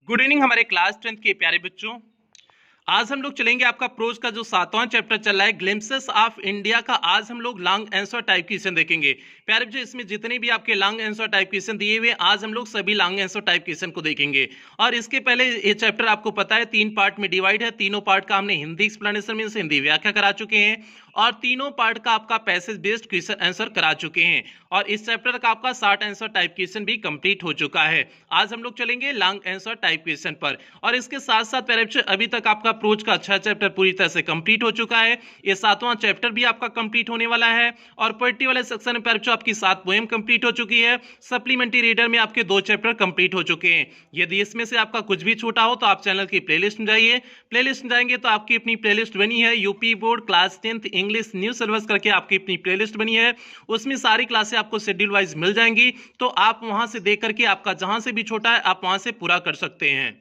Good evening हमारे class 10th के प्यारे बच्चों। आज हम लोग चलेंगे आपका प्रोज का जो 7वां चैप्टर चल रहा है ग्लिम्पसेस ऑफ इंडिया का। आज हम लोग लॉन्ग आंसर टाइप क्वेश्चन देखेंगे प्यारे बच्चों। इसमें जितने भी आपके लॉन्ग आंसर टाइप क्वेश्चन दिए हुए आज हम लोग सभी लॉन्ग आंसर टाइप क्वेश्चन को देखेंगे। और इसके पहले ये चैप्टर आपको पता है 3 पार्ट में डिवाइड है। तीनों पार्ट का हमने हिंदी एक्सप्लेनेशन मींस हिंदी व्याख्या करा चुके हैं और तीनों पार्ट का आपका पैसेज बेस्ड क्वेश्चन आंसर करा चुके हैं। और इस चैप्टर का आपका 60 आंसर टाइप क्वेश्चन भी कंप्लीट हो चुका है। आज हम लोग चलेंगे लॉन्ग आंसर टाइप क्वेश्चन पर। और इसके साथ साथ प्यारे बच्चों अभी तक आपका प्रोज का 6 चैप्टर पूरी तरह से कंप्लीट हो चुका है। ये 7वां चैप्टर भी आपका कंप्लीट होने वाला है। और पोएट्री वाले सेक्शन में प्यारे बच्चों आपकी 7 पोएम कंप्लीट हो चुकी है। सप्लीमेंट्री रीडर में आपके 2 चैप्टर कंप्लीट हो चुके हैं। यदि इसमें से आपका कुछ भी छूटा हो तो आप चैनल की प्लेलिस्ट में जाइए। प्लेलिस्ट में जाएंगे तो आपकी अपनी प्लेलिस्ट बनी है UP board class 10th English new syllabus करके आपकी अपनी प्लेलिस्ट बनी है। उसमें सारी क्लासें आपको शेड्यूल वाइज मिल जाएंगी, तो आप वहां से देख करके आपका जहां से भी छोटा है आप वहां से पूरा कर सकते हैं।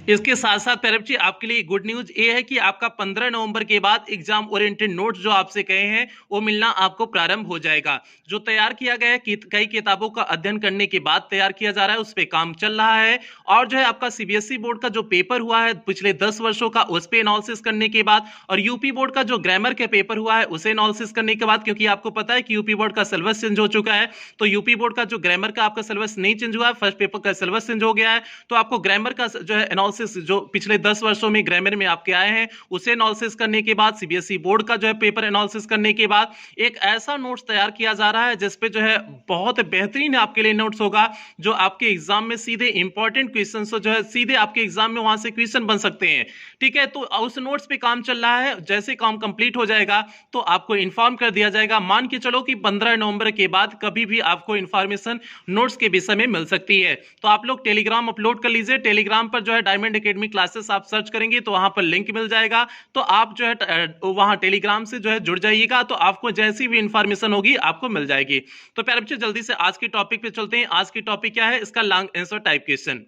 इसके साथ साथ प्यारे बच्चे आपके लिए गुड न्यूज ये है कि आपका 15 नवंबर के बाद एग्जाम ओरिएंटेड नोट्स जो आपसे कहे हैं वो मिलना आपको प्रारंभ हो जाएगा। जो तैयार किया गया है कई किताबों का अध्ययन करने के बाद तैयार किया जा रहा है, उस पर काम चल रहा है। और जो है आपका सीबीएसई बोर्ड का जो पेपर हुआ है पिछले 10 वर्षों का, उस पर एनालिसिस करने के बाद और यूपी बोर्ड का जो ग्रामर का पेपर हुआ है उसे एनालिसिस करने के बाद, क्योंकि आपको पता है कि यूपी बोर्ड का सिलेबस चेंज हो चुका है, तो यूपी बोर्ड का जो ग्रामर का आपका सिलेबस नहीं चेंज हुआ है, फर्स्ट पेपर का सिलेबस चेंज हो गया है, तो आपको ग्रामर का जो है एनालिसिस जो पिछले 10 वर्षों में ग्रामर में आपके आए हैं उसे एनालिसिस करने के बाद सीबीएसई बोर्ड का जो है पेपर एनालिसिस करने के बाद एक ऐसा नोट्स तैयार किया जा रहा है जिसपे जो है बहुत बेहतरीन आपके लिए नोट्स होगा, जो आपके एग्जाम में सीधे इंपॉर्टेंट क्वेश्चन जो है सीधे आपके एग्जाम में वहां से क्वेश्चन बन सकते हैं। ठीक है, तो उस नोट्स पे काम चल रहा है। जैसे काम कंप्लीट हो जाएगा तो आपको इन्फॉर्म कर दिया जाएगा। मान के चलो कि 15 नवंबर के बाद कभी भी आपको इंफॉर्मेशन नोट्स के विषय में मिल सकती है। तो आप लोग टेलीग्राम अपलोड कर लीजिए। टेलीग्राम पर जो है डायमंड एकेडमी क्लासेस आप सर्च करेंगे तो वहां पर लिंक मिल जाएगा, तो आप जो है वहां टेलीग्राम से जो है जुड़ जाइएगा, तो आपको जैसी भी इंफॉर्मेशन होगी आपको मिल जाएगी। तो प्यारे बच्चे जल्दी से आज के टॉपिक पे चलते हैं। आज की टॉपिक क्या है, इसका लॉन्ग आंसर टाइप क्वेश्चन।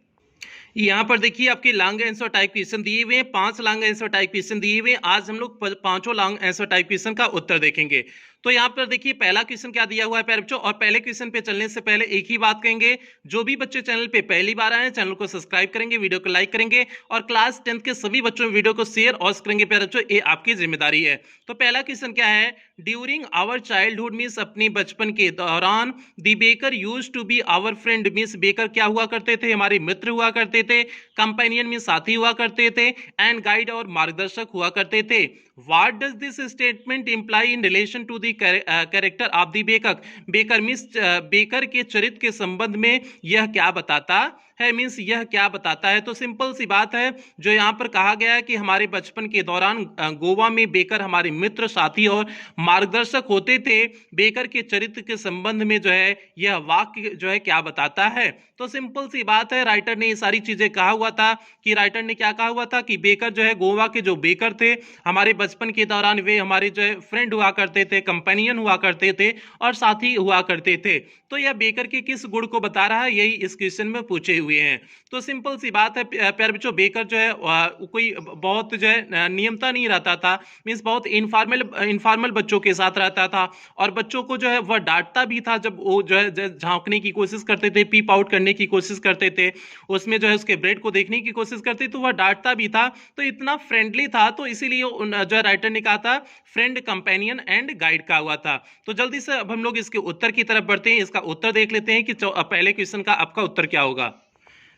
यहां पर देखिए आपके लॉन्ग आंसर टाइप क्वेश्चन दिए हुए हैं, 5 लॉन्ग आंसर टाइप क्वेश्चन दिए हुए हैं। आज हम लोग पांचों लॉन्ग आंसर टाइप क्वेश्चन का उत्तर देखेंगे। तो यहाँ पर देखिए पहला क्वेश्चन क्या दिया हुआ है प्यारे बच्चों। और पहले क्वेश्चन पे चलने से पहले एक ही बात कहेंगे, जो भी बच्चे चैनल पे पहली बार आए हैं चैनल को सब्सक्राइब करेंगे, वीडियो को लाइक करेंगे और क्लास 10th के सभी बच्चों में वीडियो को शेयर और करेंगे प्यारे बच्चों, ये आपकी जिम्मेदारी है। तो पहला क्वेश्चन क्या है, ड्यूरिंग आवर चाइल्डहुड मींस अपने बचपन के दौरान the baker used to be our friend means baker क्या हुआ करते थे, हमारे मित्र हुआ करते थे, कंपेनियन मींस साथी हुआ करते थे, एंड गाइड और मार्गदर्शक हुआ करते थे। What does this statement imply in relation to the character of the baker, baker means baker के चरित्र के संबंध में यह क्या बताता है, मींस यह क्या बताता है। तो सिंपल सी बात है, जो यहाँ पर कहा गया है कि हमारे बचपन के दौरान गोवा में बेकर हमारे मित्र साथी और मार्गदर्शक होते थे, बेकर के चरित्र के संबंध में जो है यह वाक्य जो है क्या बताता है। तो सिंपल सी बात है, राइटर ने ये सारी चीजें कहा हुआ था कि राइटर ने क्या कहा हुआ था कि बेकर जो है गोवा के जो बेकर थे हमारे बचपन के दौरान वे हमारे जो है फ्रेंड हुआ करते थे, कंपेनियन हुआ करते थे और साथी हुआ करते थे। तो यह बेकर के किस गुण को बता रहा है, यही इस क्वेश्चन में पूछे हुए हैं। तो सिंपल सी बात है प्यारे बच्चों, बेकर जो है कोई बहुत जो है नियमता नहीं रहता था, मींस बहुत इनफॉर्मल बच्चों के साथ रहता था और बच्चों को जो है वह डांटता भी था जब वो जो है झांकने की कोशिश करते थे, पीप आउट करने की कोशिश करते थे, उसमें जो है उसके ब्रेड को देखने की कोशिश करते तो वह डांटता भी था। तो इतना फ्रेंडली था, तो इसीलिए जो है राइटर ने कहा था फ्रेंड कंपेनियन एंड गाइड का हुआ था। तो जल्दी से अब हम लोग इसके उत्तर की तरफ बढ़ते हैं। इसका उत्तर देख लेते हैं कि पहले क्वेश्चन का आपका उत्तर क्या होगा।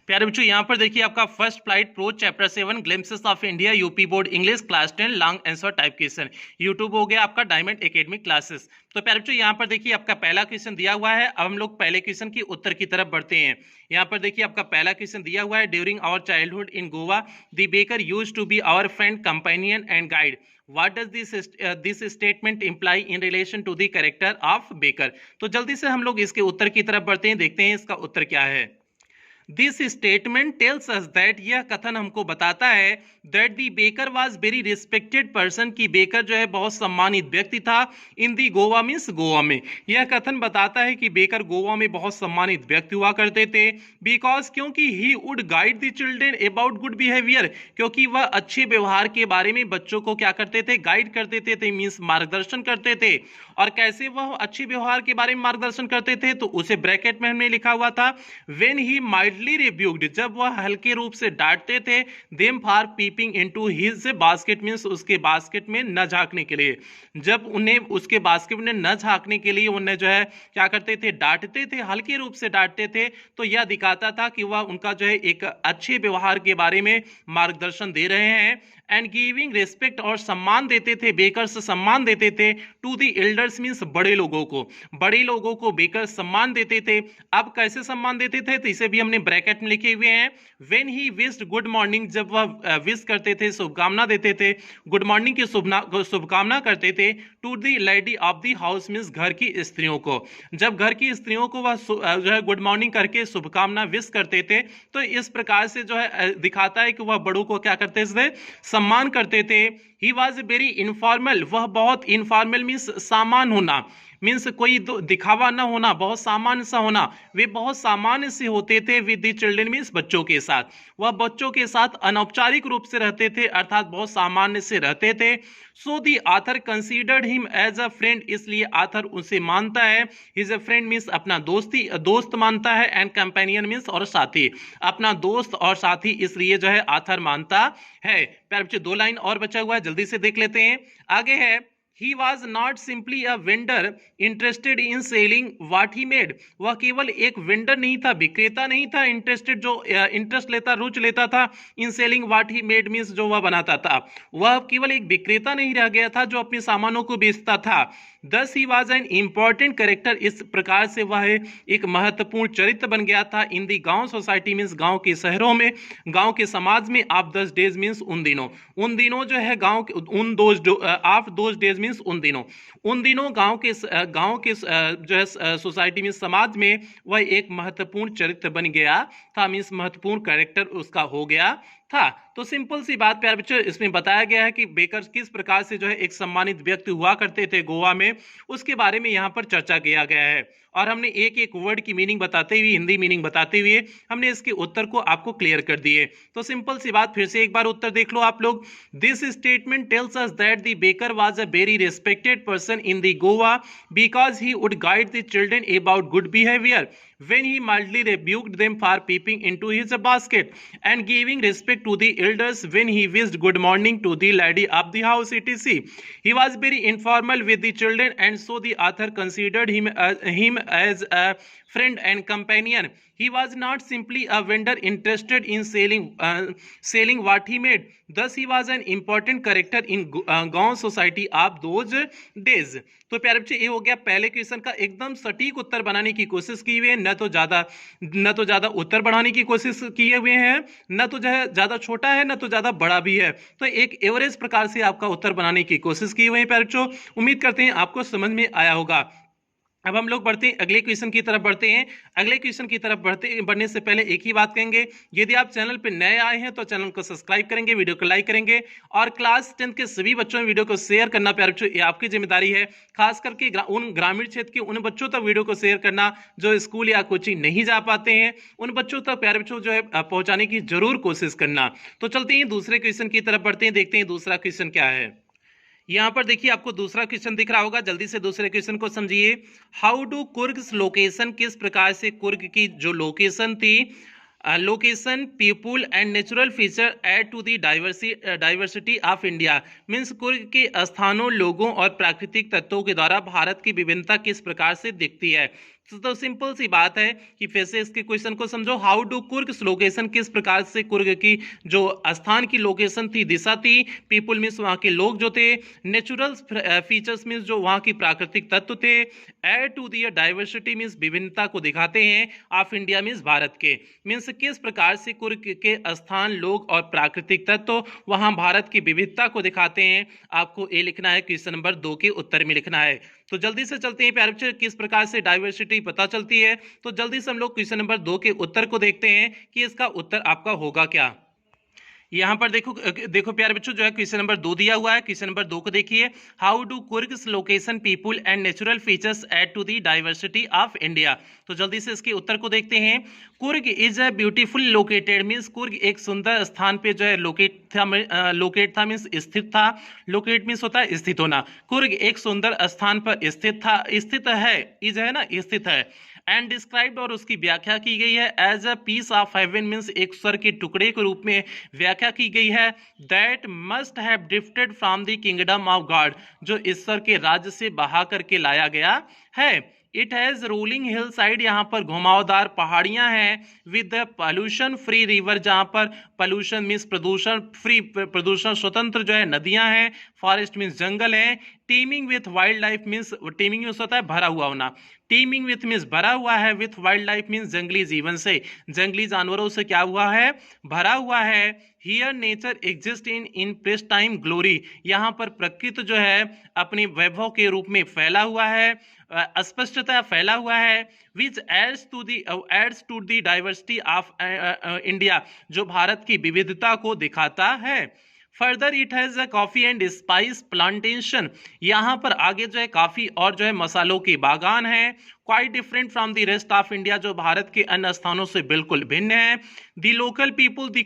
प्यारे बच्चों यहाँ पर देखिए आपका first flight prose chapter 7 glimpses of India UP board English class 10 long answer type question, YouTube हो गया आपका डायमंड एकेडमिक क्लासेस। तो प्यारे बच्चों यहाँ पर देखिए आपका पहला क्वेश्चन दिया हुआ है। अब हम लोग पहले क्वेश्चन की उत्तर की तरफ बढ़ते हैं। यहाँ पर देखिए आपका पहला क्वेश्चन दिया हुआ है, during our childhood in Goa the baker used to be our friend companion and guide, What does this statement imply in relation to the character of Baker? तो जल्दी से हम लोग इसके उत्तर की तरफ बढ़ते हैं, देखते हैं इसका उत्तर क्या है। This statement tells us that, यह कथन हमको बताता है that the baker was very respected person, की बेकर जो है बहुत सम्मानित व्यक्ति था, इन दी गोवा मींस गोवा में। यह कथन बताता है कि बेकर गोवा में बहुत सम्मानित व्यक्ति हुआ करते थे, बिकॉज क्योंकि he would guide the children about good behaviour, क्योंकि वह अच्छे व्यवहार के बारे में बच्चों को क्या करते थे, गाइड करते थे मींस मार्गदर्शन करते थे। और कैसे वह अच्छे व्यवहार के बारे में मार्गदर्शन करते थे, तो उसे ब्रैकेट में हमने लिखा हुआ था, when he mildly mildly rebuked, जब वह हल्के रूप से डांटते थे, them for peeping into his basket, means उसके बास्केट में न झांकने के लिए, जब उन्हें उसके बास्केट में न झांकने के लिए उन्हें जो है क्या करते थे, डांटते थे, हल्के रूप से डांटते थे, तो यह दिखाता था कि वह उनका जो है एक अच्छे व्यवहार के बारे में मार्गदर्शन दे रहे हैं। एंड गिविंग रिस्पेक्ट, और सम्मान देते थे, बेकर्स सम्मान देते थे, टू द एल्डर्स मींस बड़े लोगों को बेकर्स सम्मान देते थे। अब कैसे सम्मान देते थे, तो इसे भी हमने ब्रैकेट में लिखे हुए हैं। When he wished good morning, जब वह विश करते थे, शुभकामना देते थे, गुड मॉर्निंग की शुभकामना करते थे, to the lady of the house means घर की स्त्रियों को, जब घर की स्त्रियों को वह जो है गुड मॉर्निंग करके शुभकामना विश करते थे, तो इस प्रकार से जो है दिखाता है कि वह बड़ों को क्या करते थे, सम्मान करते थे। ही वॉज वेरी इनफॉर्मल, वह बहुत इनफॉर्मल मीन्स सामान होना, मीन्स कोई दिखावा ना होना, बहुत सामान्य सा होना, वे बहुत सामान्य से होते थे। विद द चिल्ड्रन मीन्स बच्चों के साथ, वह बच्चों के साथ अनौपचारिक रूप से रहते थे, अर्थात बहुत सामान्य से रहते थे। So the author considered him as a friend, इसलिए आथर उसे मानता है, हिज अ फ्रेंड मीन्स अपना दोस्त मानता है, एंड कंपेनियन मीन्स और साथी, अपना दोस्त और साथी, इसलिए जो है आथर मानता है। प्यारे बच्चे 2 लाइन और बचा हुआ है, जल्दी से देख लेते हैं। आगे है, He was not simply a vendor interested in selling what he made, वह केवल एक वेंडर नहीं था, विक्रेता नहीं था, इंटरेस्टेड जो इंटरेस्ट लेता, रुचि लेता था, in selling what he made means जो वह बनाता था, वह केवल एक विक्रेता नहीं रह गया था जो अपने सामानों को बेचता था। Thus he was an important character, इस प्रकार से वह एक महत्वपूर्ण चरित्र बन गया था। इन दी गांव सोसाइटी मीन्स गांव के शहरों में, गांव के समाज में। ऑफ 10 डेज मीन्स उन दिनों जो है गांव के उन ऑफ दोज डेज मीन्स उन दिनों गांव के जो है सोसाइटी में, समाज में वह एक महत्वपूर्ण चरित्र बन गया था, मीन्स महत्वपूर्ण कैरेक्टर उसका हो गया था। तो सिंपल सी बात प्यारे बच्चों, इसमें बताया गया है कि बेकर किस प्रकार से जो है एक सम्मानित व्यक्ति हुआ करते थे गोवा में, उसके बारे में यहाँ पर चर्चा किया गया है। और हमने एक एक वर्ड की मीनिंग बताते हुए, हिंदी मीनिंग बताते हुए हमने इसके उत्तर को आपको क्लियर कर दिए। तो सिंपल सी बात, फिर से एक बार उत्तर देख लो आप लोग। This statement tells us that the baker was a very respected person in the Goa because he would guide the children about good behaviour when he mildly rebuked them for peeping into his basket and giving respect to the elders when he wished good morning to the lady of the house etc. He was very informal with the children, and so the author considered him as a friend and companion. He was not simply a vendor interested in selling what he made. Thus he was an important character in गांव society of those days. तो प्यारे बच्चे, ये हो गया पहले question का एकदम सटीक उत्तर बनाने की कोशिश की हुई है, न तो ज्यादा उत्तर बढ़ाने की कोशिश किए हुए हैं, न तो ज्यादा छोटा है, न तो ज्यादा बड़ा भी है। तो एक एवरेज प्रकार से आपका उत्तर बनाने की कोशिश की हुई है प्यारे बच्चों। उम्मीद करते हैं आपको समझ में आया होगा। अब हम लोग बढ़ते हैं अगले क्वेश्चन की तरफ बढ़ते हैं। अगले क्वेश्चन की तरफ बढ़ने से पहले एक ही बात कहेंगे, यदि आप चैनल पर नए आए हैं तो चैनल को सब्सक्राइब करेंगे, वीडियो को लाइक करेंगे, और क्लास 10 के सभी बच्चों में वीडियो को शेयर करना प्यारे बच्चों, ये आपकी जिम्मेदारी है। खास करके उन ग्रामीण क्षेत्र के उन बच्चों तक वीडियो को शेयर करना जो स्कूल या कोचिंग नहीं जा पाते हैं, उन बच्चों तक प्यारे बच्चों जो है पहुंचाने की जरूर कोशिश करना। तो चलते हैं दूसरे क्वेश्चन की तरफ बढ़ते हैं, देखते हैं दूसरा क्वेश्चन क्या है। यहाँ पर देखिए आपको दूसरा क्वेश्चन दिख रहा होगा, जल्दी से दूसरे क्वेश्चन को समझिए। हाउ डू कुर्ग्स लोकेशन, किस प्रकार से कुर्ग की जो लोकेशन थी, location people and natural feature add to the diversity of India, means Coorg के स्थानों, लोगों और प्राकृतिक तत्वों के द्वारा भारत की विभिन्नता किस प्रकार से दिखती है। तो सिंपल सी बात है कि फिर से इसके क्वेश्चन को समझो। हाउ डू कुर्ग्स लोकेशन, किस प्रकार से कुर्ग की जो स्थान की लोकेशन थी, दिशा थी, पीपुल मीन्स वहाँ के लोग जो थे, नेचुरल फीचर्स मीन्स जो वहाँ की प्राकृतिक तत्व थे, add to the diversity means विभिन्नता को दिखाते हैं, ऑफ इंडिया मीन्स भारत के, मीन्स किस प्रकार से कुर्ग के स्थान, लोग और प्राकृतिक तत्व वहाँ भारत की विविधता को दिखाते हैं। आपको ये लिखना है, क्वेश्चन नंबर 2 के उत्तर में लिखना है। तो जल्दी से चलते हैं प्यारे बच्चे, किस प्रकार से डाइवर्सिटी पता चलती है। तो जल्दी से हम लोग क्वेश्चन नंबर 2 के उत्तर को देखते हैं कि इसका उत्तर आपका होगा क्या। यहाँ पर देखो प्यारे बच्चों, जो है क्वेश्चन नंबर 2 दिया हुआ है। क्वेश्चन नंबर 2 को देखिए, how do Coorg's location people and natural features add to the diversity of India. तो जल्दी से इसके उत्तर को देखते हैं। Coorg is a beautiful located, means Coorg एक सुंदर स्थान पे जो है लोकेट था मीन्स स्थित था। लोकेट मीन्स होता है स्थित होना। कुर्ग एक सुंदर स्थान पर स्थित है, इज है ना, स्थित है। एंड डिस्क्राइब्ड और उसकी व्याख्या की गई है as a piece of heaven means एक स्वर के टुकड़े के रूप में व्याख्या की गई है that must have drifted from the kingdom of God जो ईश्वर के राज्य से बहा करके लाया गया है। It has rolling hill side, यहाँ पर घुमावदार पहाड़ियां हैं विद पॉल्यूशन फ्री रिवर, जहां पर पॉल्यूशन मीन्स प्रदूषण फ्री, प्रदूषण स्वतंत्र जो है नदियां हैं। फॉरेस्ट मीन्स जंगल है। Teeming with wild life means, teeming means होता है भरा हुआ होना, टीमिंग विथ मीन्स भरा हुआ है, विथ वाइल्ड लाइफ मीन्स जंगली जीवन से, जंगली जानवरों से क्या हुआ है, भरा हुआ है। Here nature exist in press time glory, यहाँ पर प्रकृति जो है अपने वैभव के रूप में फैला हुआ है, स्पष्टता फैला हुआ है। Which adds to the diversity of India, जो भारत की विविधता को दिखाता है। Further it has a coffee and spice plantation, यहाँ पर आगे जो है काफी और जो है मसालों के बागान हैं। Quite different from the rest of India, जो भारत के अन्य स्थानों से बिल्कुल भिन्न है। द लोकल पीपुल द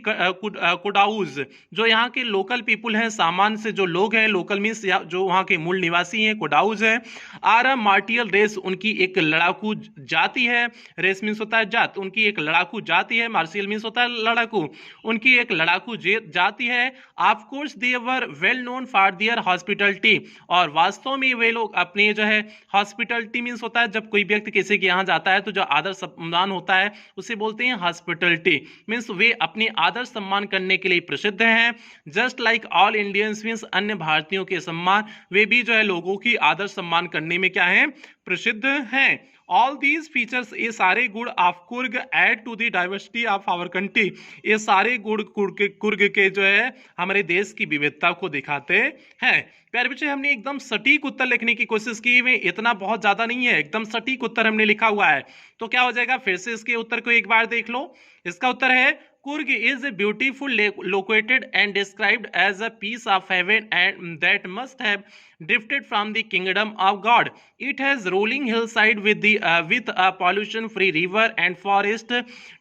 कुडाउज, जो यहाँ के लोकल पीपुल हैं, सामान्य से जो लोग हैं, लोकल मीन्स जो वहाँ के मूल निवासी हैं, कुडाउज है। आर अ मार्टियल रेस, उनकी एक लड़ाकू जाति है। रेस मीन्स होता है जात, उनकी एक लड़ाकू जाति है। मार्शियल मीन्स होता है लड़ाकू, उनकी एक लड़ाकू जाति है। Of course they were well known for their hospitality, और वास्तव में वे लोग अपने जो है हॉस्पिटलिटी मीन्स होता है जब कोई व्यक्ति किसी के यहाँ जाता है तो जो आदर सम्मान होता है उसे बोलते हैं हॉस्पिटलिटी, मीन्स वे अपने आदर सम्मान करने के लिए प्रसिद्ध हैं। Just like all Indians means अन्य भारतीयों के सम्मान, वे भी जो है लोगों की आदर सम्मान करने में क्या है, प्रसिद्ध हैं। ऑल दीज फीचर्स, ये सारे गुण of Coorg add to the diversity of our country, ये सारे गुण कुर्ग के जो है हमारे देश की विविधता को दिखाते हैं। प्यारे बच्चे, हमने एकदम सटीक उत्तर लिखने की कोशिश की है, इतना बहुत ज्यादा नहीं है, एकदम सटीक उत्तर हमने लिखा हुआ है। तो क्या हो जाएगा, फिर से इसके उत्तर को एक बार देख लो। इसका उत्तर है Coorg is a beautiful lake located and described as a piece of heaven and that must have drifted from the kingdom of God. It has rolling hillside with a pollution-free river and forest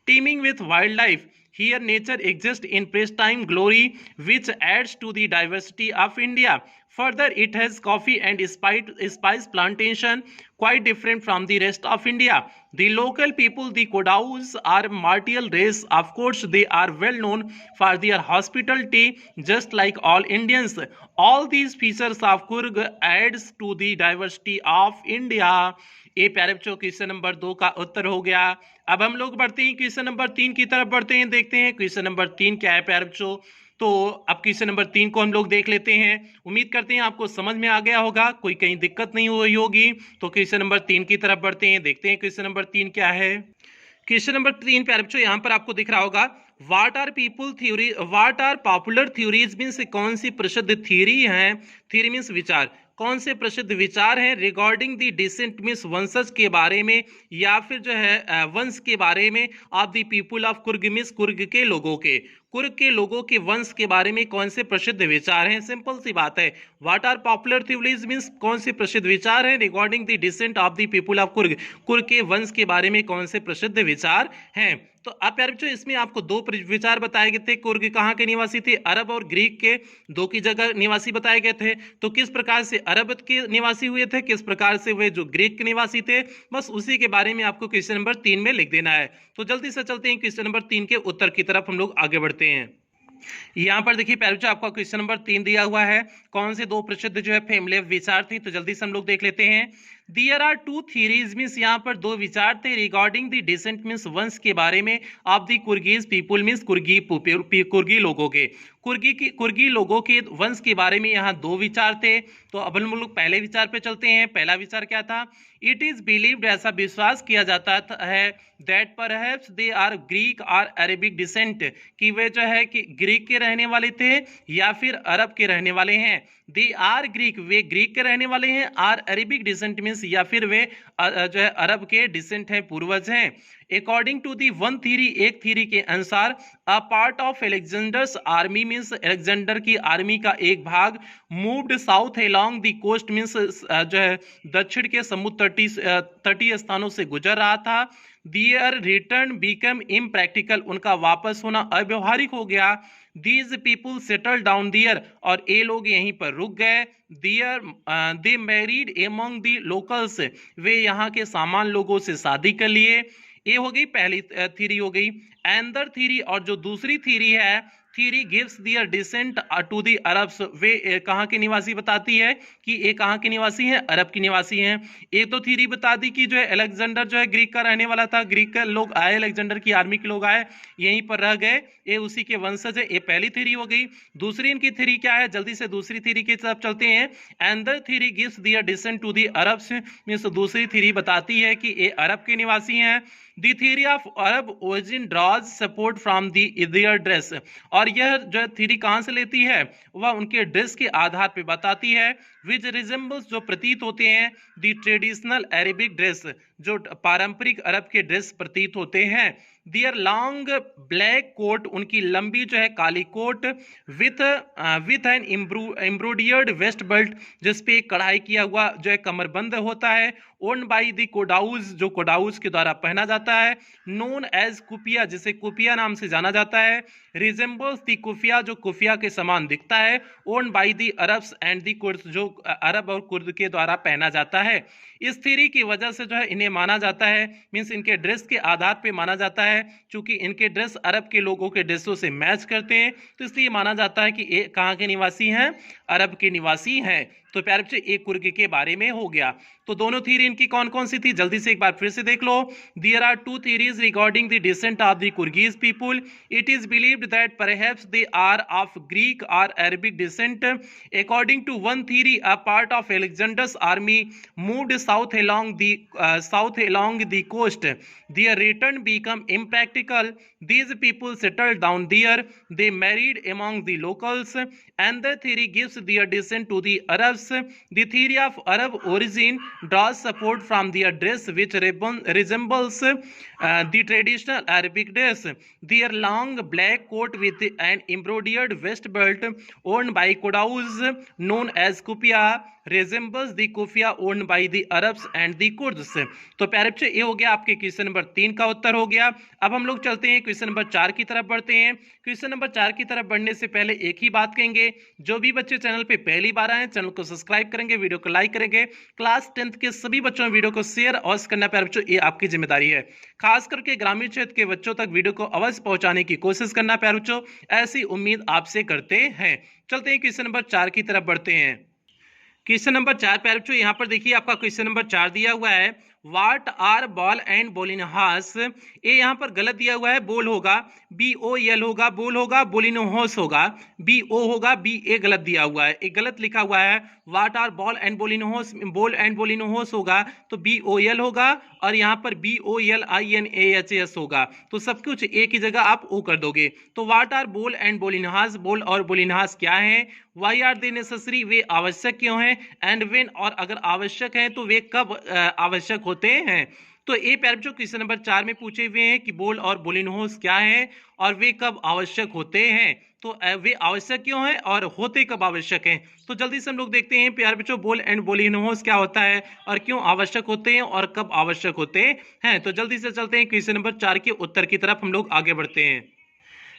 teeming with wildlife. Here nature exists in pristine glory, which adds to the diversity of India. Further, it has coffee and spice plantation, quite different from the rest of India. The local people, the Kodaus, are martial race. Of course, they are well known for their hospitality, just like all Indians. All these features of Coorg adds to the diversity of India. ये प्यारे बच्चों question number 2 का उत्तर हो गया। अब हम लोग बढ़ते हैं क्वेश्चन नंबर 3 की तरफ बढ़ते हैं, देखते हैं क्वेश्चन नंबर 3 क्या है प्यारे बच्चों। तो अब क्वेश्चन नंबर 3 को हम लोग देख लेते हैं। उम्मीद करते हैं आपको समझ में आ गया होगा, कोई कहीं दिक्कत नहीं हुई होगी। तो क्वेश्चन नंबर 3 की तरफ बढ़ते हैं, देखते हैं क्वेश्चन नंबर 3 क्या है। क्वेश्चन नंबर 3 प्यारे बच्चों यहाँ पर आपको दिख रहा होगा, what are popular theories means कौन सी प्रसिद्ध थ्योरी है, थ्योरी मीन्स विचार, कौन से प्रसिद्ध विचार हैं रिगार्डिंग दी डिसेंट मीन्स वंशज के बारे में, या फिर जो है वंश के बारे में, of the people of Coorg means Coorg के लोगों के, कुर्ग के लोगों के वंश के बारे में कौन से प्रसिद्ध विचार हैं। सिंपल सी बात है, what are popular theories means कौन से प्रसिद्ध विचार हैं regarding the descent of the people of Coorg, Coorg के वंश के बारे में कौन से प्रसिद्ध विचार हैं। तो अब प्यारे बच्चों इसमें आपको 2 विचार बताए गए थे। कुर्ग कहाँ के निवासी थे, अरब और ग्रीक के 2 की जगह निवासी बताए गए थे। तो किस प्रकार से अरब के निवासी हुए थे, किस प्रकार से वे जो ग्रीक के निवासी थे, बस उसी के बारे में आपको क्वेश्चन नंबर 3 में लिख देना है। तो जल्दी से चलते हैं क्वेश्चन नंबर 3 के उत्तर की तरफ हम लोग आगे बढ़ते हैं। यहाँ पर देखिए प्यारे बच्चों आपका क्वेश्चन नंबर 3 दिया हुआ है, कौन से 2 प्रसिद्ध जो है फैमिली विचार थी। तो जल्दी से हम लोग देख लेते हैं। There are 2 theories मीन्स यहाँ पर 2 विचार थे रिगार्डिंग द डिसेंट मीन्स वंश के बारे में, ऑफ द कुर्गीज पीपुल मीन्स कुर्गी लोगों के, कुर्गी लोगों के वंश के बारे में यहाँ 2 विचार थे। तो अब हम लोग पहले विचार पे चलते हैं। पहला विचार क्या था, इट इज बिलीव्ड, ऐसा विश्वास किया जाता है, that perhaps they are Greek और अरेबिक डिसेंट, कि वे जो है कि ग्रीक के रहने वाले थे या फिर अरब के रहने वाले हैं। दे आर ग्रीक, वे ग्रीक के रहने वाले हैं, आर अरेबिक डिसेंट मीन्स या फिर वे जो है अरब के डिसेंट हैं, पूर्वज हैं। According to the one theory, एक थ्योरी के अनुसार, a part of Alexander's army means Alexander की आर्मी का एक भाग moved south along the coast means जो है दक्षिण के समुद्र तटीय स्थानों से गुजर रहा था। दियर रिटर्न बिकम इम्प्रैक्टिकल, उनका वापस होना अव्यवहारिक हो गया। दीज पीपुल सेटल डाउन दियर, और ये लोग यहीं पर रुक गए। दियर दे मैरिड एमंग द लोकल्स, वे यहाँ के सामान लोगों से शादी कर लिए। ये हो गई पहली थ्योरी हो गई। एंदर थ्योरी, और जो दूसरी थ्योरी है, theory gives their descent to the Arabs, वे कहाँ के निवासी बताती है कि ये कहाँ के निवासी हैं, अरब के निवासी हैं। एक तो थ्योरी बता दी कि जो है अलेक्जेंडर जो है ग्रीक का रहने वाला था, ग्रीक का लोग आए, अलेक्जेंडर की आर्मी के लोग आए, यहीं पर रह गए, ये उसी के वंशज है। ये पहली थ्योरी हो गई। दूसरी इनकी थ्योरी क्या है, जल्दी से दूसरी थ्योरी की तरफ चलते हैं। Another theory gives their descent to the Arabs, means दूसरी थ्योरी बताती है कि ये अरब के निवासी हैं। The theory of Arab origin draws support from their dress, और यह जो थ्योरी कहाँ से लेती है, वह उनके ड्रेस के आधार पर बताती है। which resembles, जो प्रतीत होते हैं, the traditional Arabic dress, जो पारंपरिक अरब के ड्रेस प्रतीत होते हैं। Their long black coat, उनकी लंबी जो है काली coat, with an embroidered vest belt, जिसपे कढ़ाई किया हुआ जो है कमरबंद होता है। ओन बाई द कोडाउज, जो कोडाउज के द्वारा पहना जाता है। नोन एज कुफिया, जिसे कुफिया नाम से जाना जाता है। रिजेंबल्स द कुफिया, जो कुफिया के समान दिखता है। Own by the Arabs and the Kurd, जो अरब और कुर्द के द्वारा पहना जाता है। इस थ्योरी की वजह से जो है इन्हें माना जाता है, मीन्स इनके ड्रेस के आधार पे माना जाता है, क्योंकि इनके ड्रेस अरब के लोगों के ड्रेसों से मैच करते हैं, तो इसलिए माना जाता है कि ये कहाँ के निवासी हैं, अरब के निवासी हैं। तो प्यारे बच्चे एक कुर्ग के बारे में हो गया। तो दोनों थ्योरी इनकी कौन कौन सी थी, जल्दी से एक बार फिर से देख लो। There are two theories regarding the descent of the Coorgis people. It is believed that perhaps they are of Greek और Arabic descent. According to one theory, a part of Alexander's army moved south along the coast. Their return became impractical. These people settled down there. They married among the locals, and the theory gives their descent to the Arabs. The theory of Arab origin draws support from their dress, which resembles the traditional Arabic dress. Their long black coat with an embroidered waist belt worn by Quraysh, known as kufiya, resembles the kufiya worn by the Arabs and the Kurds. तो प्यारे बच्चे ये हो गया आपके question number 3 का उत्तर हो गया। अब हम लोग चलते हैं क्वेश्चन नंबर 4 की तरफ बढ़ते हैं। क्वेश्चन नंबर 4 की तरफ बढ़ने से पहले एक ही बात कहेंगे, जो भी बच्चे चैनल पे पहली बार आए चैनल को सब्सक्राइब करेंगे, वीडियो को लाइक करेंगे। क्लास 10th के सभी बच्चों वीडियो को शेयर अवश्य करना प्यारे बच्चों, ये आपकी जिम्मेदारी है। खास करके ग्रामीण क्षेत्र के बच्चों तक वीडियो को अवश्य पहुंचाने की कोशिश करना प्यारे बच्चों, ऐसी उम्मीद आपसे करते हैं। चलते हैं क्वेश्चन नंबर 4 की तरफ बढ़ते हैं। क्वेश्चन नंबर 4 प्यारे बच्चों यहाँ पर देखिए आपका क्वेश्चन नंबर 4 दिया हुआ है, व्हाट आर बॉल एंड बोलिनहास। ये यहाँ पर गलत दिया हुआ है, बोल होगा BOL होगा, बोल होगा, बोलिनहोस होगा BO होगा, BA गलत दिया हुआ है, एक गलत लिखा हुआ है। व्हाट आर बॉल एंड बोलिनहोस, बोल एंड बोलिनहोस होगा तो BOL होगा, और यहाँ पर BOLINAHS होगा, तो सब कुछ एक ही जगह आप O कर दोगे। तो व्हाट आर बोल एंड बोलिनहास, बोल और बोलिनहास क्या है, वाई आर दे नेसेसरी, वे आवश्यक क्यों हैं, एंड व्हेन, और अगर आवश्यक है तो वे कब आवश्यक होते हैं। तो ये प्यारे बच्चों क्वेश्चन नंबर 4 में पूछे हुए हैं कि बोल और बोलिनहोस क्या है और वे कब आवश्यक होते हैं। तो वे आवश्यक क्यों हैं और होते कब आवश्यक हैं। तो जल्दी से हम लोग देखते हैं प्यारे बच्चों बोल एंड बोलिनहोस क्या होता है और क्यों आवश्यक होते हैं और कब आवश्यक होते हैं। तो जल्दी से चलते हैं क्वेश्चन नंबर 4 के उत्तर की तरफ हम लोग आगे बढ़ते हैं।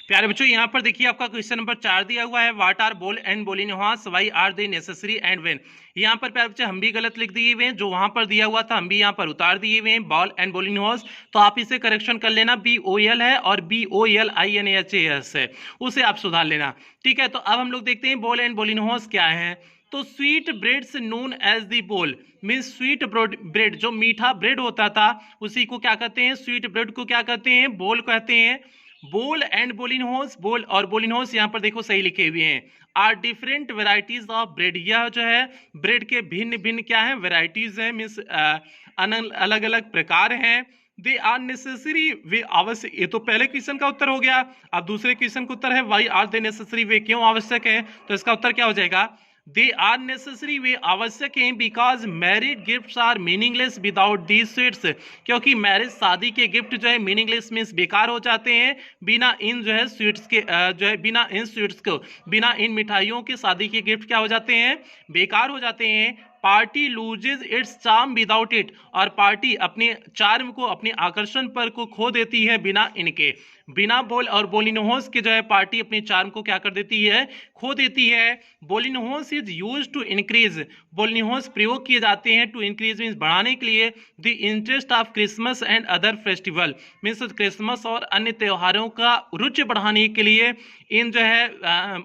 प्यारे बच्चों यहाँ पर देखिए आपका क्वेश्चन नंबर 4 दिया हुआ है, what are bol and bolinhas, why are they necessary and when. यहाँ पर प्यारे बच्चे हम भी गलत लिख दिए हुए हैं, जो वहां पर दिया हुआ था हम भी यहाँ पर उतार दिए हुए हैं, बॉल एंड बोलिनहास। तो आप इसे करेक्शन कर लेना, BOL है और BOLINAHAS है, उसे आप सुधार लेना, ठीक है। तो अब हम लोग देखते हैं बोल एंड बोलिनहास क्या है। तो sweet breads known as the बोल, मीन्स स्वीट ब्रेड, जो मीठा ब्रेड होता था उसी को क्या कहते हैं, स्वीट ब्रेड को क्या कहते हैं, बोल कहते हैं। बोल एंड बोलिनहोस, बोल और बोलिनहोस यहाँ पर देखो सही लिखे हुए हैं, are different varieties of bread. यह जो है ब्रेड के भिन्न भिन्न क्या है, वेराइटीज है, मीन्स अलग अलग प्रकार हैं। दे आर नेसेसरी, वे आवश्यक, ये तो पहले क्वेश्चन का उत्तर हो गया। अब दूसरे क्वेश्चन का उत्तर है वाई आर दे नेसेसरी, वे क्यों आवश्यक है। तो इसका उत्तर क्या हो जाएगा, दे आर नेसेसरी, वे आवश्यक हैं, because married gifts are meaningless without these sweets, क्योंकि मैरिज शादी के गिफ्ट जो है मीनिंगलेस मीन्स बेकार हो जाते हैं बिना इन जो है स्वीट्स के, जो है बिना इन स्वीट्स को, बिना इन मिठाइयों के शादी के गिफ्ट क्या हो जाते हैं, बेकार हो जाते हैं। Party loses it's charm without it, और पार्टी अपने चार्म को, अपने आकर्षण पर को खो देती है बिना इनके। बिना बोल और बोलिनोहोस के जो है पार्टी अपने चार्म को क्या कर देती है, खो देती है। बोलिनोहोस इज यूज्ड टू इंक्रीज, बोलिनोहोस प्रयोग किए जाते हैं टू इंक्रीज मींस बढ़ाने के लिए, the interest of Christmas and other festival means Christmas और अन्य त्योहारों का रुचि बढ़ाने के लिए इन जो है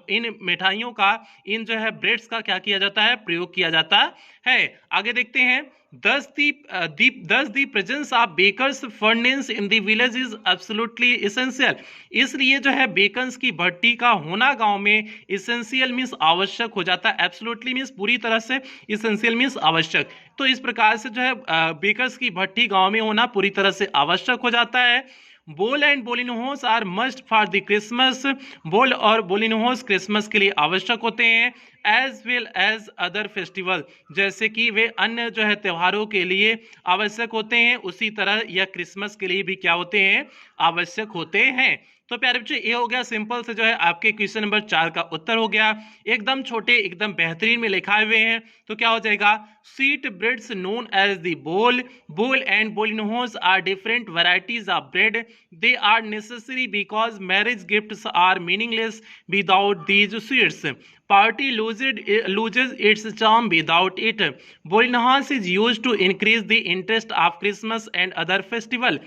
इन मिठाइयों का, इन जो है ब्रेड्स का क्या किया जाता है, प्रयोग किया जाता है। आगे देखते हैं। Thus the presence of bakers furnace in the village is absolutely essential। इसलिए जो है बेकन्स की भट्टी का होना गांव में essential मीन्स आवश्यक हो जाता है। absolutely मीन्स पूरी तरह से, essential मीन्स आवश्यक। तो इस प्रकार से जो है बेकर्स की भट्टी गांव में होना पूरी तरह से आवश्यक हो जाता है। Bol and बोलिनोहोस are must for the Christmas, bol और बोलिनोहोस क्रिसमस के लिए आवश्यक होते हैं, as well as other festival, जैसे कि वे अन्य जो है त्योहारों के लिए आवश्यक होते हैं, उसी तरह यह क्रिसमस के लिए भी क्या होते हैं, आवश्यक होते हैं। तो प्यारे बच्चों ये हो गया सिंपल से जो है आपके क्वेश्चन नंबर 4 का उत्तर हो गया। एकदम छोटे एकदम बेहतरीन में लिखाए हुए हैं। तो क्या हो जाएगा, sweet breads known as the बोल, बोल and बोलिनोहोस are different varieties of bread, they are necessary because marriage gifts are meaningless without these sweets, party loses its charm without it, bolinhouse is used to increase the interest of Christmas and other festival,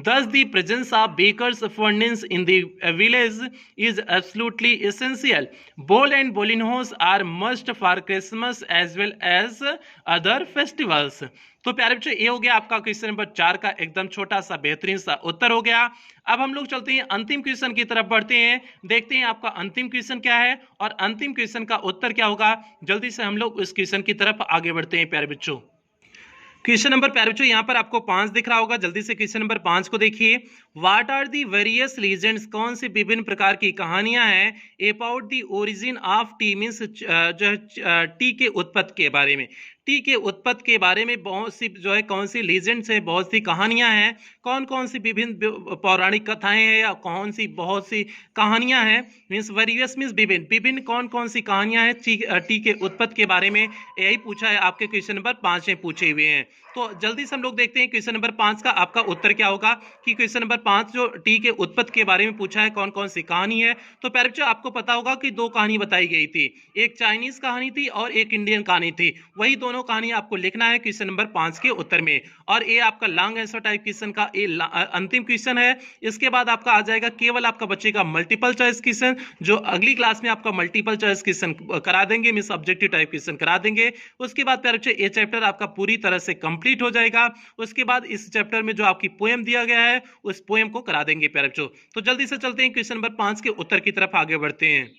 thus the presence of bakers furnace in the village is absolutely essential, bowl and bolinhouse are must for Christmas as well as other festivals। तो प्यारे बच्चों ये हो गया आपका question number 4 का एकदम छोटा सा बेहतरीन सा उत्तर हो गया। अब हम लोग चलते हैं अंतिम क्वेश्चन की तरफ बढ़ते हैं, देखते हैं आपका अंतिम क्वेश्चन क्या है और अंतिम क्वेश्चन का उत्तर क्या होगा। जल्दी से हम लोग उस क्वेश्चन की तरफ आगे बढ़ते हैं प्यारे बच्चों। क्वेश्चन नंबर प्यारे बच्चों यहाँ पर आपको 5 दिख रहा होगा, जल्दी से क्वेश्चन नंबर 5 को देखिए। What are the various legends, कौन सी विभिन्न प्रकार की कहानियां हैं about the origin of tea means जो है टी के उत्पत्ति के बारे में, टी के उत्पत्ति के बारे में बहुत सी जो है कौन सी लीजेंड्स है, बहुत सी कहानियां हैं, कौन कौन सी विभिन्न पौराणिक कथाएं हैं या कौन सी बहुत सी कहानियां हैं, मीन्स वेरियस मीन्स विभिन्न, विभिन्न कौन कौन सी कहानियां हैं टी के उत्पत्ति के बारे में, यही पूछा है आपके क्वेश्चन नंबर 5 में पूछे हुए हैं। तो जल्दी से हम लोग देखते हैं क्वेश्चन नंबर 5 का आपका उत्तर क्या होगा कि क्वेश्चन नंबर 5 जो टी के उत्पत्ति के बारे में पूछा है कौन कौन सी कहानी है। तो प्यारे बच्चों आपको पता होगा कि 2 कहानी बताई गई थी, एक चाइनीज कहानी थी और एक इंडियन कहानी थी, वही दोनों कहानी आपको लिखना है क्वेश्चन नंबर 5 के उत्तर में। और ये आपका लॉन्ग आंसर टाइप क्वेश्चन का अंतिम क्वेश्चन है। इसके बाद आपका आ जाएगा केवल आपका बच्चे का मल्टीपल चॉइस क्वेश्चन, जो अगली क्लास में आपका मल्टीपल चॉइस क्वेश्चन करा देंगे, मींस ऑब्जेक्टिव टाइप क्वेश्चन करा देंगे। उसके बाद प्यारे बच्चों ये चैप्टर आपका पूरी तरह से कंप्लीट हो जाएगा। उसके बाद इस चैप्टर में जो आपकी पोएम दिया गया है उस पोएम को करा देंगे प्यारे बच्चों। तो जल्दी से चलते हैं क्वेश्चन नंबर 5 के उत्तर की तरफ आगे बढ़ते हैं।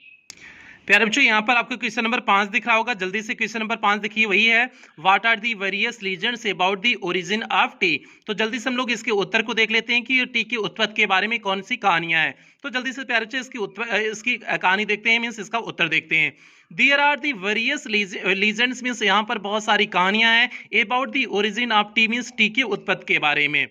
प्यारे बच्चों यहाँ पर आपको क्वेश्चन नंबर 5 दिख रहा होगा, जल्दी से क्वेश्चन नंबर 5 देखिए, वही है what are the various legends about the origin of tea. तो जल्दी से हम लोग इसके उत्तर को देख लेते हैं कि टी की उत्पत्ति के बारे में कौन सी कहानियां हैं। तो जल्दी से प्यारे बच्चों इसकी कहानी देखते हैं, मीन्स इसका उत्तर देखते हैं। There are the various legends means यहाँ पर बहुत सारी कहानियां हैं about the origin of tea means tea की उत्पत्ति के बारे में,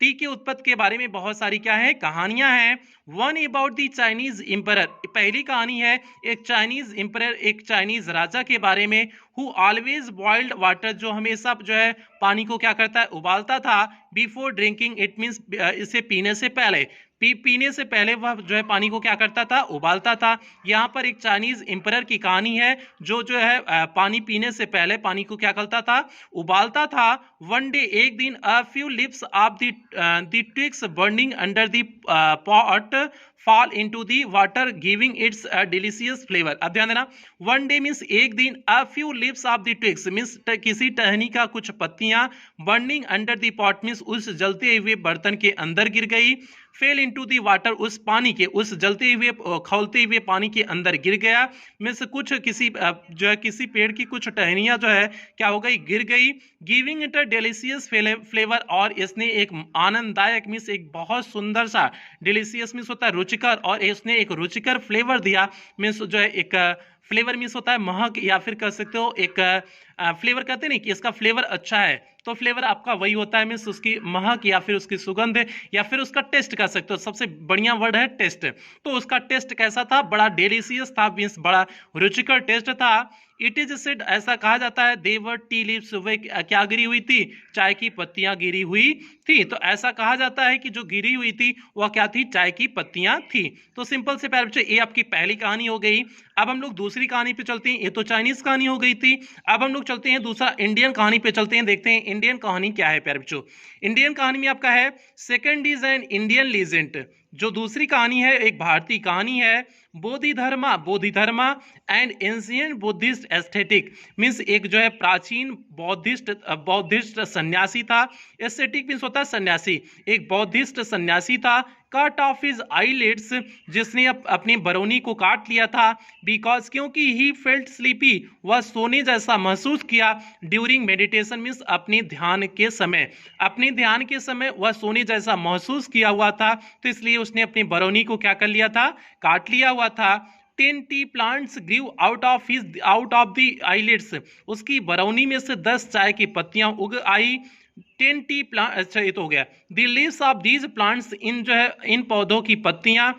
टी के उत्पत्ति के बारे में बहुत सारी क्या है कहानियां हैं। One about the Chinese emperor, पहली कहानी है एक चाइनीज एम्परर, एक चाइनीज राजा के बारे में, हु ऑलवेज बॉइल्ड वाटर, जो हमेशा जो है पानी को क्या करता है उबालता था, बिफोर ड्रिंकिंग इट मीन्स इसे पीने से पहले, पीने से पहले वह जो है पानी को क्या करता था उबालता था। यहाँ पर एक चाइनीज एम्परर की कहानी है जो है पानी पीने से पहले पानी को क्या करता था उबालता था। वन डे, एक दिन, a few lips of the twigs burning under the pot fall into the water giving its delicious flavor। अब ध्यान देना, वन डे मीन्स एक दिन, a few leaves of the twigs means किसी टहनी का कुछ पत्तियां, burning under the pot means उस जलते हुए बर्तन के अंदर गिर गई, फेल इनटू दी वाटर उस पानी के, उस जलते हुए खौलते हुए पानी के अंदर गिर गया, मीन्स कुछ किसी जो है किसी पेड़ की कुछ टहनियां जो है क्या हो गई गिर गई, giving it a delicious flavour, और इसने एक आनंददायक मीन्स एक बहुत सुंदर सा, डिलीशियस मीन्स होता है रुचिकर, और इसने एक रुचिकर फ्लेवर दिया, मीन्स जो है एक फ्लेवर मीन्स होता है महक, या फिर कह सकते हो एक फ्लेवर कहते हैं नहीं कि इसका फ्लेवर अच्छा है, तो फ्लेवर आपका वही होता है मीन्स उसकी महक या फिर उसकी सुगंध या फिर उसका टेस्ट कह सकते हो। सबसे बढ़िया वर्ड है टेस्ट। तो उसका टेस्ट कैसा था? बड़ा डेलिशियस था, मीन्स बड़ा रुचिकर टेस्ट था। इट इज सेड, ऐसा कहा जाता है, देवर टी लीव्स, वे क्या गिरी हुई थी? चाय की पत्तियां गिरी हुई थी। तो ऐसा कहा जाता है कि जो गिरी हुई थी वह क्या थी? चाय की पत्तियां थी। तो सिंपल से प्यारे बच्चे ये आपकी पहली कहानी हो गई। अब हम लोग दूसरी कहानी पे चलते हैं। ये तो चाइनीज कहानी हो गई थी। अब हम लोग चलते हैं दूसरा इंडियन कहानी पे चलते हैं, देखते हैं इंडियन कहानी क्या है प्यारे बच्चों। इंडियन कहानी में आपका है second is an Indian legend. जो दूसरी कहानी है एक भारतीय कहानी है, Bodhidharma and ancient Buddhist aesthetic. Means एक जो है प्राचीन बौद्धिस्ट सन्यासी था। एस्थेटिक मीन्स होता है सन्यासी। एक बौद्धिस्ट सन्यासी था, कट ऑफ हिज आईलिड्स, जिसने अपनी बरौनी को काट लिया था, बिकॉज क्योंकि ही फेल्ट स्लीपी, वह सोने जैसा महसूस किया, ड्यूरिंग मेडिटेशन मीन्स अपने ध्यान के समय, अपने ध्यान के समय वह सोने जैसा महसूस किया हुआ था, तो इसलिए उसने अपनी बरौनी को क्या कर लिया था? काट लिया हुआ था। 10 tea plants grew out of the eyelids, उसकी बरौनी में से 10 चाय की पत्तियां उग आई। 10 टी प्लांट, अच्छा ये तो हो गया। The leaves of these plants, इन जो है इन पौधों की पत्तियां,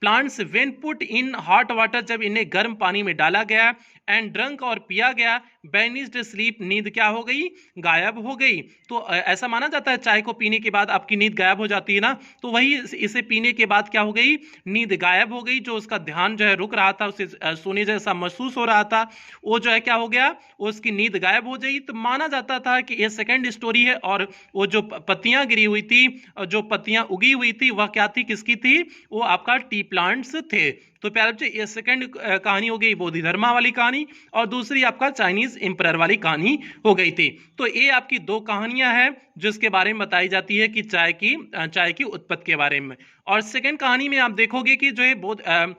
plants when put in hot water, जब इन्हें गर्म पानी में डाला गया, एंड ड्रंक और पिया गया, बैनिस्ड स्लीप, नींद क्या हो गई? गायब हो गई। तो ऐसा माना जाता है चाय को पीने के बाद आपकी नींद गायब हो जाती है ना, तो वही इसे पीने के बाद क्या हो गई? नींद गायब हो गई। जो उसका ध्यान जो है रुक रहा था, उसे सोने जैसा महसूस हो रहा था, वो जो है क्या हो गया? उसकी नींद गायब हो गई। तो माना जाता था कि ये सेकंड स्टोरी है, और वो जो पत्तियां गिरी हुई थी, जो पत्तियां उगी हुई थी, वह क्या थी? किसकी थी? वो आपका टी प्लांट्स थे। तो प्यारे बच्चे ये सेकंड कहानी हो गई बोधिधर्मा वाली कहानी, और दूसरी आपका चाइनीज एम्परर वाली कहानी हो गई थी। तो ये आपकी दो कहानियां हैं जिसके बारे में बताई जाती है कि चाय की उत्पत्ति के बारे में। और सेकंड कहानी में आप देखोगे कि जो है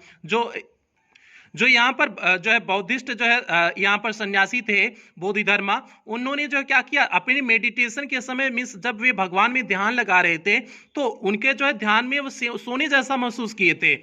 जो यहाँ पर जो है बौद्धिस्ट जो है यहाँ पर सन्यासी थे बोधिधर्मा, उन्होंने जो क्या किया? अपने मेडिटेशन के समय मीन्स जब वे भगवान में ध्यान लगा रहे थे, तो उनके जो है ध्यान में वो सोने जैसा महसूस किए थे।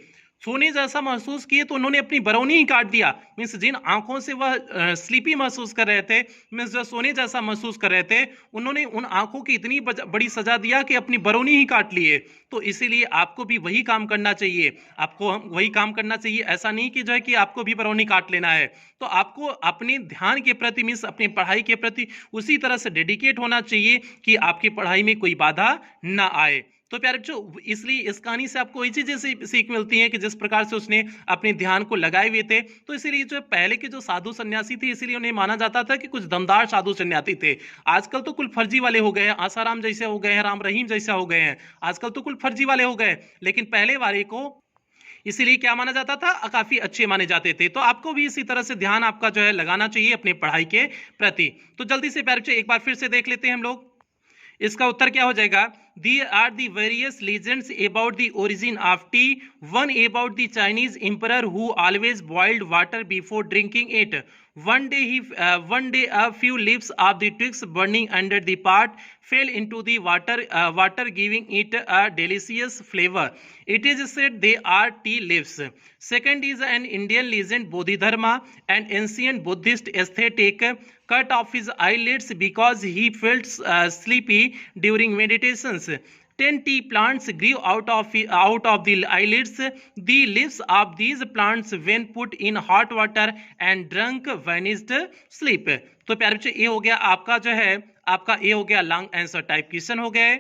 सोने जैसा महसूस किए तो उन्होंने अपनी बरौनी ही काट दिया। मीन्स जिन आंखों से वह स्लीपी महसूस कर रहे थे, मीन्स जो सोने जैसा महसूस कर रहे थे, उन्होंने उन आंखों की इतनी बड़ी सजा दिया कि अपनी बरौनी ही काट लिए। तो इसीलिए आपको भी वही काम करना चाहिए, आपको वही काम करना चाहिए। ऐसा नहीं कि जो है कि आपको भी बरौनी काट लेना है। तो आपको अपने ध्यान के प्रति मीन्स अपनी पढ़ाई के प्रति उसी तरह से डेडिकेट होना चाहिए कि आपकी पढ़ाई में कोई बाधा ना आए। तो प्यारे बच्चों इसलिए इस कहानी से आपको वही चीजें सीख मिलती है कि जिस प्रकार से उसने अपने ध्यान को लगाए हुए थे। तो इसीलिए जो पहले के जो साधु सन्यासी थे, इसीलिए उन्हें माना जाता था कि कुछ दमदार साधु सन्यासी थे। आजकल तो कुल फर्जी वाले हो गए हैं, आसाराम जैसे हो गए हैं, राम रहीम जैसा हो गए हैं, आजकल तो कुल फर्जी वाले हो गए। लेकिन पहले वाले को इसीलिए क्या माना जाता था? काफी अच्छे माने जाते थे। तो आपको भी इसी तरह से ध्यान आपका जो है लगाना चाहिए अपनी पढ़ाई के प्रति। तो जल्दी से प्यारे बच्चे एक बार फिर से देख लेते हैं हम लोग। इसका उत्तर क्या हो जाएगा? There are the various legends about the origin of tea. One about the Chinese emperor who always boiled water before drinking it. One day a few leaves of the twigs burning under the pot fell into the water giving it a delicious flavor. It is said they are tea leaves. Second is an Indian legend, Bodhidharma, an ancient Buddhist ascetic, cut off his eyelids because he felt sleepy during meditations. 10 tea plants grew out of the eyelids. The leaves of these plants, when put in hot water and drunk, vanished sleep. तो प्यारे बच्चे ये हो गया आपका जो है आपका ये हो गया लॉन्ग आंसर टाइप क्वेश्चन हो गए।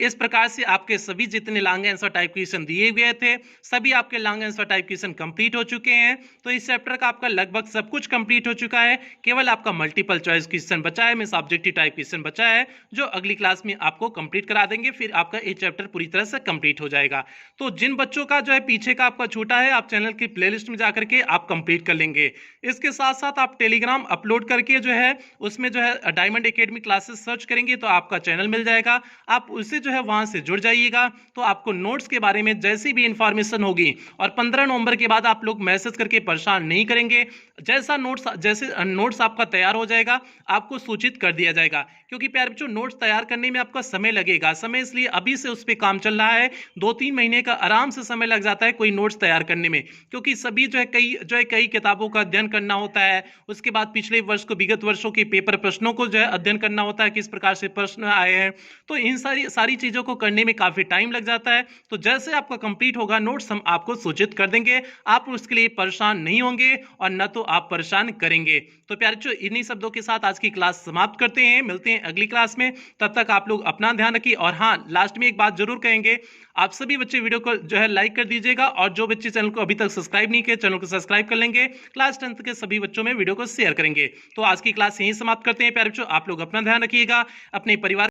इस प्रकार से आपके सभी जितने लॉन्ग आंसर टाइप क्वेश्चन दिए गए थे, सभी आपके long answer type question complete हो चुके हैं। तो इस चैप्टर का आपका लगभग सब कुछ कंप्लीट हो चुका है। केवल आपका मल्टीपल चॉइस क्वेश्चन बचा है, मींस ऑब्जेक्टिव टाइप क्वेश्चन बचा है, जो अगली क्लास में आपको कंप्लीट करा देंगे। फिर आपका ये चैप्टर पूरी तरह से कंप्लीट हो जाएगा। तो जिन बच्चों का जो है पीछे का आपका छूटा है, आप चैनल की प्लेलिस्ट में जाकर के आप कंप्लीट कर लेंगे। इसके साथ साथ आप टेलीग्राम अपलोड करके जो है उसमें जो है डायमंड एकेडमी क्लासेस सर्च करेंगे तो आपका चैनल मिल जाएगा। आप उससे जो है वहां से जुड़ जाइएगा, तो आपको नोट्स के बारे में जैसी भी इंफॉर्मेशन होगी और 15 नवंबर के बाद आप लोग मैसेज करके परेशान नहीं करेंगे। जैसे नोट्स आपका तैयार हो जाएगा आपको सूचित कर दिया जाएगा, क्योंकि प्यारे बच्चों नोट्स तैयार करने में आपका समय लगेगा। समय इसलिए अभी से उस पर काम चल रहा है, 2-3 महीने का आराम से समय लग जाता है कोई नोट्स तैयार करने में, क्योंकि सभी जो है कई किताबों का अध्ययन करना होता है। उसके बाद पिछले वर्ष को, विगत वर्षों के पेपर प्रश्नों को जो है अध्ययन करना होता है, किस प्रकार से प्रश्न आए हैं। तो इन सारी चीजों को करने में काफी टाइम लग जाता है। तो जैसे आपका कंप्लीट होगा नोट्स हम आपको सूचित कर देंगे, आप उसके लिए परेशान नहीं होंगे और न तो आप परेशान करेंगे। तो प्यारे बच्चों इन्हीं शब्दों के साथ आज की क्लास समाप्त करते हैं, मिलते हैं अगली क्लास में। तब तक आप लोग अपना ध्यान रखिए। और हाँ, लास्ट में एक बात जरूर कहेंगे, आप सभी बच्चे वीडियो को जो है लाइक कर दीजिएगा, और जो बच्चे चैनल को अभी तक सब्सक्राइब नहीं किए चैनल को सब्सक्राइब कर लेंगे। क्लास 10th के सभी बच्चों में वीडियो को शेयर करेंगे। तो आज की क्लास यहीं समाप्त करते हैं प्यारे बच्चों, आप लोग अपना ध्यान रखिएगा, अपने परिवार